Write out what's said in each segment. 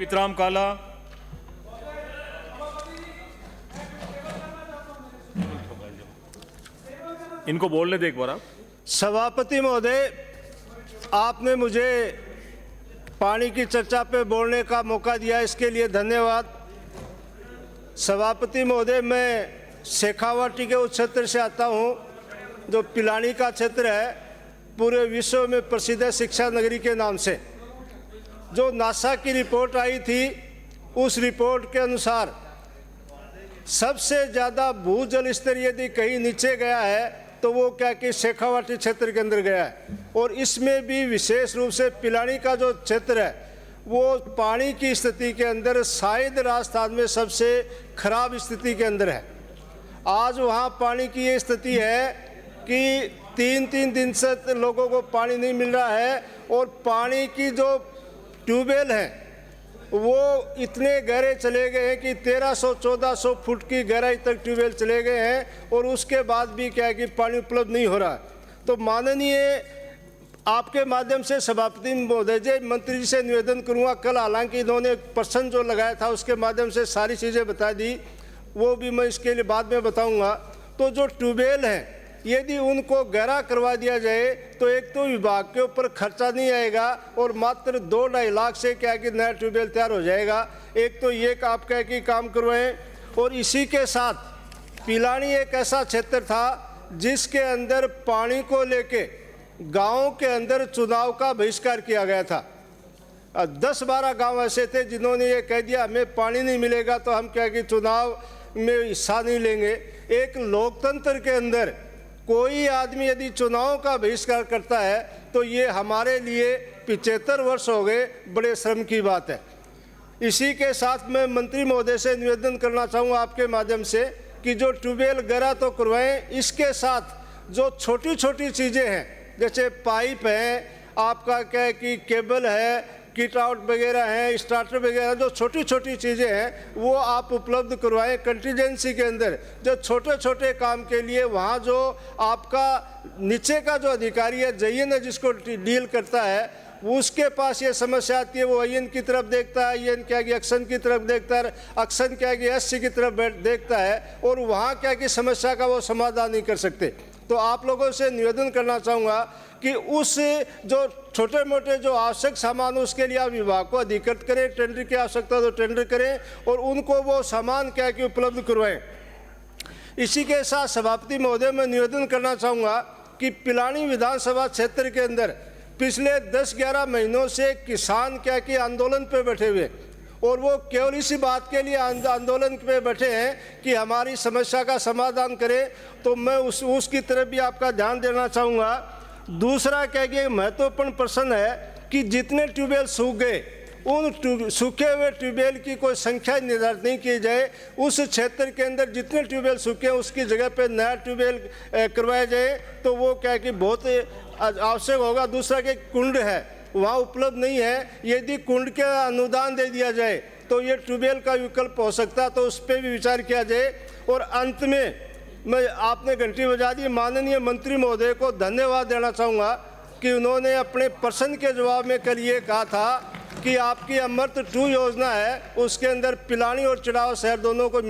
पीतराम काला। इनको बोलने दे एक बार आप। सभापति महोदय, आपने मुझे पानी की चर्चा पे बोलने का मौका दिया, इसके लिए धन्यवाद। सभापति महोदय, मैं शेखावाटी के उस क्षेत्र से आता हूं जो पिलानी का क्षेत्र है, पूरे विश्व में प्रसिद्ध है शिक्षा नगरी के नाम से। जो नासा की रिपोर्ट आई थी, उस रिपोर्ट के अनुसार सबसे ज़्यादा भूजल स्तर यदि कहीं नीचे गया है तो वो क्या कि शेखावाटी क्षेत्र के अंदर गया है। और इसमें भी विशेष रूप से पिलानी का जो क्षेत्र है वो पानी की स्थिति के अंदर शायद राजस्थान में सबसे खराब स्थिति के अंदर है। आज वहाँ पानी की ये स्थिति है कि तीन दिन से लोगों को पानी नहीं मिल रहा है और पानी की जो ट्यूबवेल हैं वो इतने गहरे चले गए हैं कि 1300-1400 फुट की गहराई तक ट्यूबवेल चले गए हैं और उसके बाद भी क्या है कि पानी उपलब्ध नहीं हो रहा। तो माननीय आपके माध्यम से सभापति महोदय जी, मंत्री जी से निवेदन करूंगा, कल हालांकि इन्होंने प्रश्न जो लगाया था उसके माध्यम से सारी चीज़ें बता दी, वो भी मैं इसके लिए बाद में बताऊंगा। तो जो ट्यूबवेल हैं यदि उनको गहरा करवा दिया जाए तो एक तो विभाग के ऊपर खर्चा नहीं आएगा और मात्र 2-2.5 लाख से क्या कि नया ट्यूबवेल तैयार हो जाएगा। एक तो ये आप क्या कि काम करवाएं। और इसी के साथ पिलानी एक ऐसा क्षेत्र था जिसके अंदर पानी को लेके गाँव के अंदर चुनाव का बहिष्कार किया गया था। 10-12 गाँव ऐसे थे जिन्होंने ये कह दिया हमें पानी नहीं मिलेगा तो हम क्या कि चुनाव में हिस्सा नहीं लेंगे। एक लोकतंत्र के अंदर कोई आदमी यदि चुनाव का बहिष्कार करता है तो ये हमारे लिए 75 वर्ष हो गए, बड़े शर्म की बात है। इसी के साथ मैं मंत्री महोदय से निवेदन करना चाहूँगा आपके माध्यम से कि जो ट्यूबवेल गहरा तो करवाएं, इसके साथ जो छोटी छोटी चीज़ें हैं जैसे पाइप है, आपका क्या है कि केबल है, किट आउट वगैरह हैं, स्टार्टर वगैरह, जो छोटी छोटी चीज़ें हैं वो आप उपलब्ध करवाएं कंटीजेंसी के अंदर। जो छोटे छोटे काम के लिए वहाँ जो आपका नीचे का जो अधिकारी है, जयन है, जिसको डील करता है, उसके पास ये समस्या आती है, वो अयन की तरफ देखता है, अयन क्या कि एक्शन की तरफ देखता है, एक्शन क्या कि एससी की तरफ देखता है और वहाँ क्या कि समस्या का वो समाधान नहीं कर सकते। तो आप लोगों से निवेदन करना चाहूँगा कि उस जो छोटे मोटे जो आवश्यक सामान उसके लिए आप विभाग को अधिकृत करें, टेंडर की आवश्यकता तो टेंडर करें और उनको वो सामान क्या कि उपलब्ध करवाएं। इसी के साथ सभापति महोदय, मैं निवेदन करना चाहूँगा कि पिलानी विधानसभा क्षेत्र के अंदर पिछले 10-11 महीनों से किसान क्या कि आंदोलन पे बैठे हुए और वो केवल इसी बात के लिए आंदोलन पे बैठे हैं कि हमारी समस्या का समाधान करें। तो मैं उसकी तरफ भी आपका ध्यान देना चाहूँगा। दूसरा क्या कि महत्वपूर्ण प्रश्न है कि जितने ट्यूबवेल सूख गए उन सूखे हुए ट्यूबवेल की कोई संख्या निर्धारित नहीं की जाए। उस क्षेत्र के अंदर जितने ट्यूबवेल सूखे हैं उसकी जगह पे नया ट्यूबवेल करवाया जाए तो वो क्या कि बहुत आवश्यक होगा। दूसरा कि कुंड है वहाँ उपलब्ध नहीं है, यदि कुंड के अनुदान दे दिया जाए तो ये ट्यूबवेल का विकल्प हो सकता है, तो उस पर भी विचार किया जाए। और अंत में मैं आपने घंटी बजा दी, माननीय मंत्री महोदय को धन्यवाद देना चाहूँगा कि उन्होंने अपने प्रश्न के जवाब में कल ये कहा था कि आपकी अमृत 2 योजना है, उसके अंदर पिलानी और चिड़ाव शहर दोनों को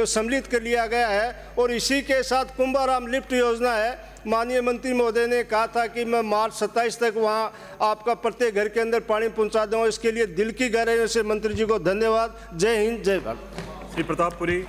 सम्मिलित कर लिया गया है। और इसी के साथ कुंभाराम लिफ्ट योजना है, माननीय मंत्री महोदय ने कहा था कि मैं मार्च 27 तक वहाँ आपका प्रत्येक घर के अंदर पानी पहुँचा दूँगा। इसके लिए दिल की गहराइयों से मंत्री जी को धन्यवाद। जय हिंद, जय भारत। श्री प्रतापपुरी।